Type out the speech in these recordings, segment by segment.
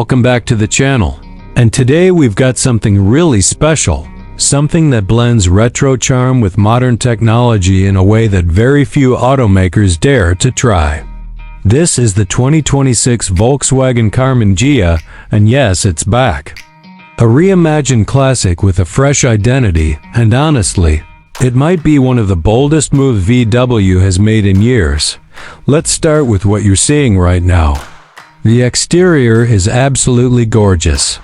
welcome back to the channel. And today we've got something really special. Something that blends retro charm with modern technology in a way that very few automakers dare to try. This is the 2026 Volkswagen Karmann Ghia, and yes, it's back. A reimagined classic with a fresh identity, and honestly, it might be one of the boldest moves VW has made in years. Let's start with what you're seeing right now. The exterior is absolutely gorgeous.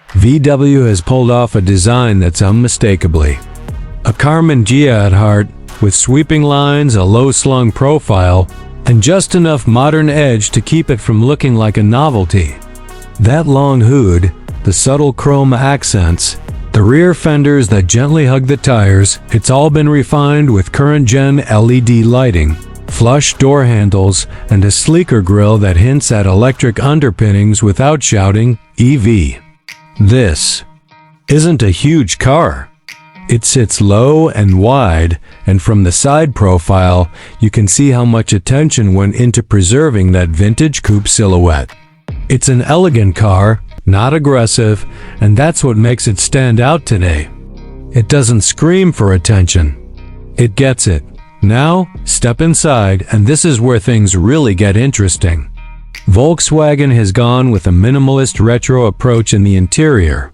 VW has pulled off a design that's unmistakably a Karmann Ghia at heart, with sweeping lines, a low-slung profile, and just enough modern edge to keep it from looking like a novelty. That long hood, the subtle chrome accents, the rear fenders that gently hug the tires, it's all been refined with current-gen LED lighting, flush door handles, and a sleeker grille that hints at electric underpinnings without shouting EV. This isn't a huge car. It sits low and wide, and from the side profile, you can see how much attention went into preserving that vintage coupe silhouette. It's an elegant car, not aggressive, and that's what makes it stand out today. It doesn't scream for attention. It gets it. Now, step inside, and this is where things really get interesting. Volkswagen has gone with a minimalist retro approach in the interior.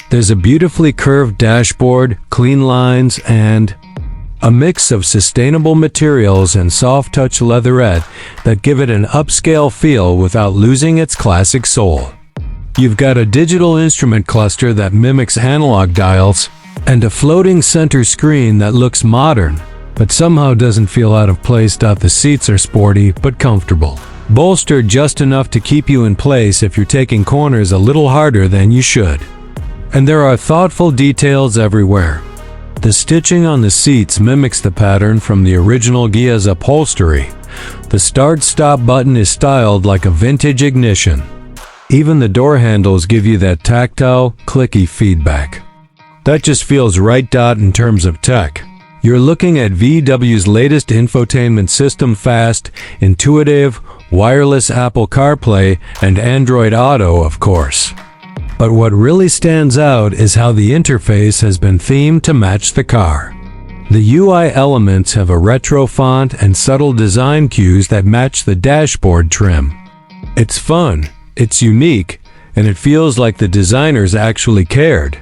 There's a beautifully curved dashboard, clean lines, and a mix of sustainable materials and soft-touch leatherette that give it an upscale feel without losing its classic soul. You've got a digital instrument cluster that mimics analog dials, and a floating center screen that looks modern, but somehow doesn't feel out of place. The seats are sporty but comfortable, bolstered just enough to keep you in place if you're taking corners a little harder than you should. And there are thoughtful details everywhere. The stitching on the seats mimics the pattern from the original Ghia's upholstery. The start-stop button is styled like a vintage ignition. Even the door handles give you that tactile, clicky feedback. That just feels right. In terms of tech, you're looking at VW's latest infotainment system, fast, intuitive, wireless Apple CarPlay, and Android Auto, of course. But what really stands out is how the interface has been themed to match the car. The UI elements have a retro font and subtle design cues that match the dashboard trim. It's fun, it's unique, and it feels like the designers actually cared.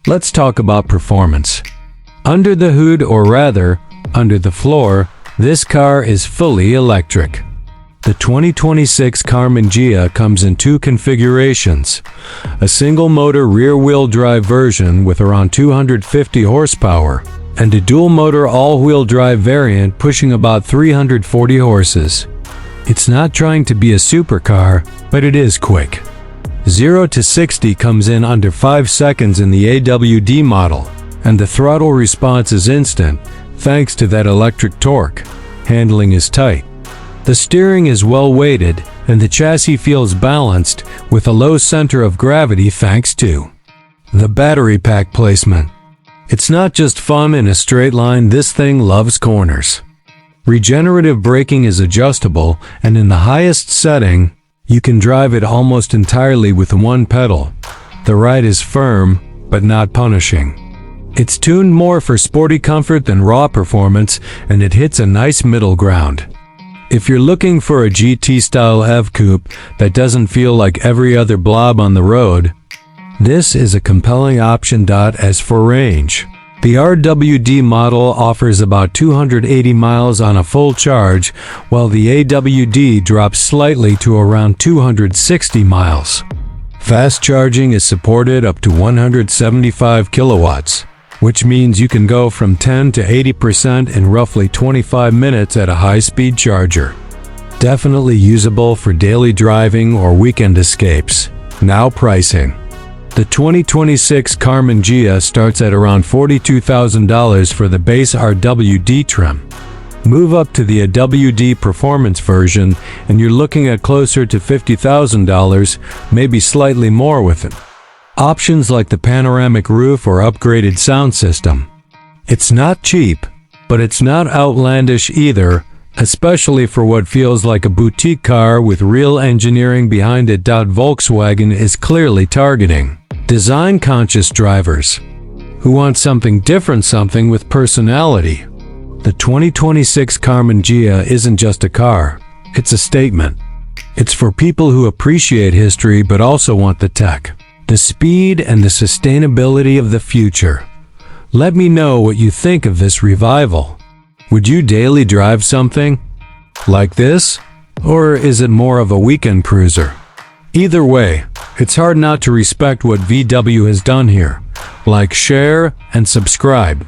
Let's talk about performance. Under the hood, or rather, under the floor, this car is fully electric. The 2026 Karmann Ghia comes in two configurations: a single-motor rear-wheel drive version with around 250 horsepower, and a dual-motor all-wheel drive variant pushing about 340 horses. It's not trying to be a supercar, but it is quick. 0 to 60 comes in under 5 seconds in the AWD model, and the throttle response is instant, thanks to that electric torque. Handling is tight. The steering is well weighted, and the chassis feels balanced, with a low center of gravity thanks to the battery pack placement. It's not just fun in a straight line, this thing loves corners. Regenerative braking is adjustable, and in the highest setting, you can drive it almost entirely with one pedal. The ride is firm, but not punishing. It's tuned more for sporty comfort than raw performance, and it hits a nice middle ground. If you're looking for a GT-style EV coupe that doesn't feel like every other blob on the road, this is a compelling option. As for range, the RWD model offers about 280 miles on a full charge, while the AWD drops slightly to around 260 miles. Fast charging is supported up to 175 kilowatts, which means you can go from 10 to 80% in roughly 25 minutes at a high-speed charger. Definitely usable for daily driving or weekend escapes. Now pricing. The 2026 Karmann Ghia starts at around $42,000 for the base RWD trim. Move up to the WD Performance version, and you're looking at closer to $50,000, maybe slightly more with it. Options like the panoramic roof or upgraded sound system. It's not cheap, but it's not outlandish either. especially for what feels like a boutique car with real engineering behind it. Volkswagen is clearly targeting design-conscious drivers who want something different, something with personality. The 2026 Karmann Ghia isn't just a car, it's a statement. It's for people who appreciate history but also want the tech, the speed, and the sustainability of the future. Let me know what you think of this revival. Would you daily drive something like this? Or is it more of a weekend cruiser? Either way, it's hard not to respect what VW has done here. Like, share, and subscribe.